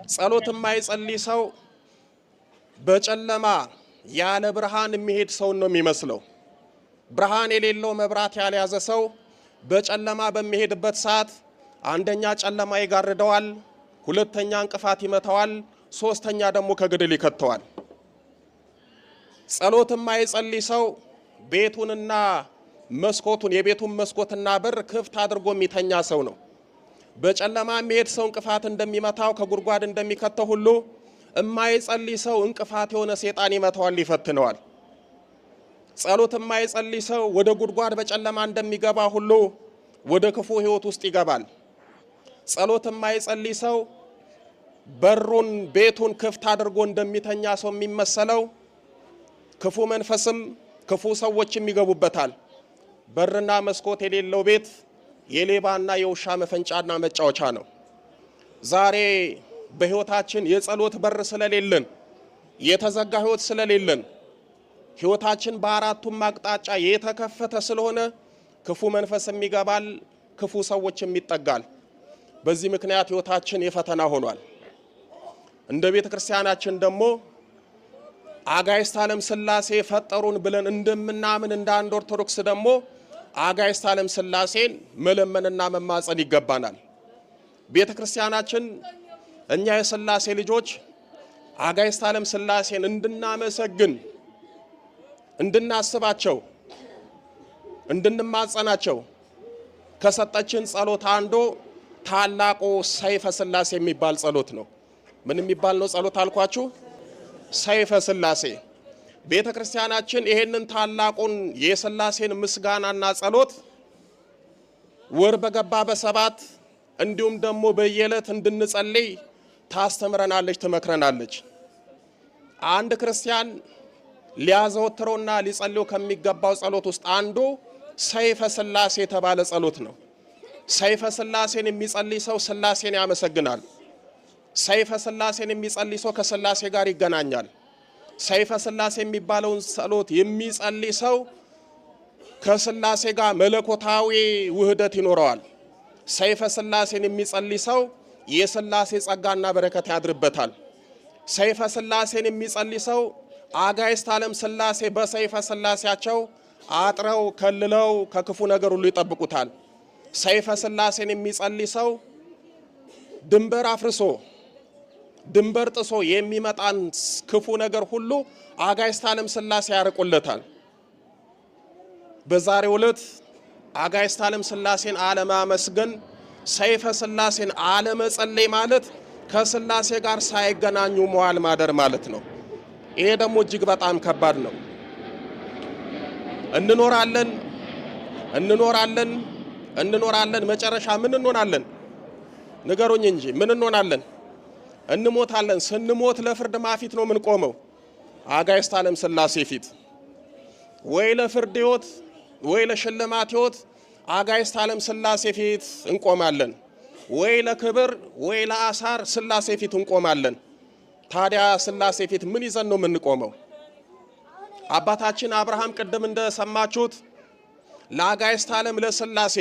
ጸሎት የማይጸልይ ሰው በጨለማ ያለ ብርሃን የሚሄድ ሰው ነው የሚመስለው። ብርሃን የሌለው መብራት ያልያዘ ሰው በጨለማ በሚሄድበት ሰዓት አንደኛ ጨለማ ይጋርደዋል፣ ሁለተኛ እንቅፋት ይመታዋል፣ ሶስተኛ ደግሞ ከገደል ይከተዋል። ጸሎት የማይጸልይ ሰው ቤቱንና መስኮቱን የቤቱን መስኮትና በር ክፍት አድርጎ የሚተኛ ሰው ነው። በጨለማ የሚሄድ ሰው እንቅፋት እንደሚመታው ከጉድጓድ እንደሚከተው ሁሉ የማይጸልይ ሰው እንቅፋት የሆነ ሰይጣን ይመታዋል፣ ይፈትነዋል። ጸሎት የማይጸልይ ሰው ወደ ጉድጓድ በጨለማ እንደሚገባ ሁሉ ወደ ክፉ ህይወት ውስጥ ይገባል። ጸሎት የማይጸልይ ሰው በሩን ቤቱን ክፍት አድርጎ እንደሚተኛ ሰው የሚመሰለው ክፉ መንፈስም ክፉ ሰዎችም ይገቡበታል። በርና መስኮት የሌለው ቤት የሌባና የውሻ መፈንጫና መጫወቻ ነው። ዛሬ በህይወታችን የጸሎት በር ስለሌለን የተዘጋ ህይወት ስለሌለን ህይወታችን በአራቱም አቅጣጫ የተከፈተ ስለሆነ ክፉ መንፈስም ይገባል፣ ክፉ ሰዎችም ይጠጋል። በዚህ ምክንያት ህይወታችን የፈተና ሆኗል። እንደ ቤተ ክርስቲያናችን ደግሞ አጋዕዝተ ዓለም ሥላሴ ፈጠሩን ብለን እንደምናምን እንደ አንድ ኦርቶዶክስ ደግሞ አጋዕዝተ ዓለም ሥላሴን መለመንና መማጸን ይገባናል። ቤተ ክርስቲያናችን እኛ የሥላሴ ልጆች አጋዕዝተ ዓለም ሥላሴን እንድናመሰግን፣ እንድናስባቸው፣ እንድንማጸናቸው ከሰጠችን ጸሎት አንዱ ታላቁ ሰይፈ ሥላሴ የሚባል ጸሎት ነው። ምን የሚባል ነው ጸሎት አልኳችሁ? ሰይፈ ሥላሴ። ቤተ ክርስቲያናችን ይሄንን ታላቁን የሥላሴን ምስጋናና ጸሎት ወር በገባ በሰባት እንዲሁም ደግሞ በየዕለት እንድንጸልይ ታስተምረናለች፣ ትመክረናለች። አንድ ክርስቲያን ሊያዘወትረውና ሊጸልየው ከሚገባው ጸሎት ውስጥ አንዱ ሰይፈ ሥላሴ የተባለ ጸሎት ነው። ሰይፈ ሥላሴን የሚጸልይ ሰው ሥላሴን ያመሰግናል። ሰይፈ ሥላሴን የሚጸልይ ሰው ከሥላሴ ጋር ይገናኛል። ሰይፈ ሥላሴ የሚባለውን ጸሎት የሚጸልይ ሰው ከሥላሴ ጋር መለኮታዊ ውህደት ይኖረዋል። ሰይፈ ሥላሴን የሚጸልይ ሰው የሥላሴ ጸጋና በረከት ያድርበታል። ሰይፈ ሥላሴን የሚጸልይ ሰው አጋዕዝተ ዓለም ሥላሴ በሰይፈ ሥላሴያቸው አጥረው ከልለው ከክፉ ነገር ሁሉ ይጠብቁታል። ሰይፈ ሥላሴን የሚጸልይ ሰው ድንበር አፍርሶ ድንበር ጥሶ የሚመጣን ክፉ ነገር ሁሉ አጋዕዝተ ዓለም ሥላሴ ያርቁለታል። በዛሬው ዕለት አጋዕዝተ ዓለም ሥላሴን አለማመስገን፣ ሰይፈ ሥላሴን አለመጸለይ ማለት ከሥላሴ ጋር ሳይገናኙ መዋል ማደር ማለት ነው። ይሄ ደግሞ እጅግ በጣም ከባድ ነው። እንኖራለን መጨረሻ ምን እንሆናለን? ንገሩኝ እንጂ ምን እንሆናለን? እንሞታለን። ስንሞት ለፍርድ ማፊት ነው የምንቆመው? አጋዕዝተ ዓለም ሥላሴ ፊት። ወይ ለፍርድ ሕይወት ወይ ለሽልማት ሕይወት አጋዕዝተ ዓለም ሥላሴ ፊት እንቆማለን። ወይ ለክብር ወይ ለአሳር ሥላሴ ፊት እንቆማለን። ታዲያ ሥላሴ ፊት ምን ይዘን ነው የምንቆመው? አባታችን አብርሃም ቅድም እንደሰማችሁት ለአጋዕዝተ ዓለም ለሥላሴ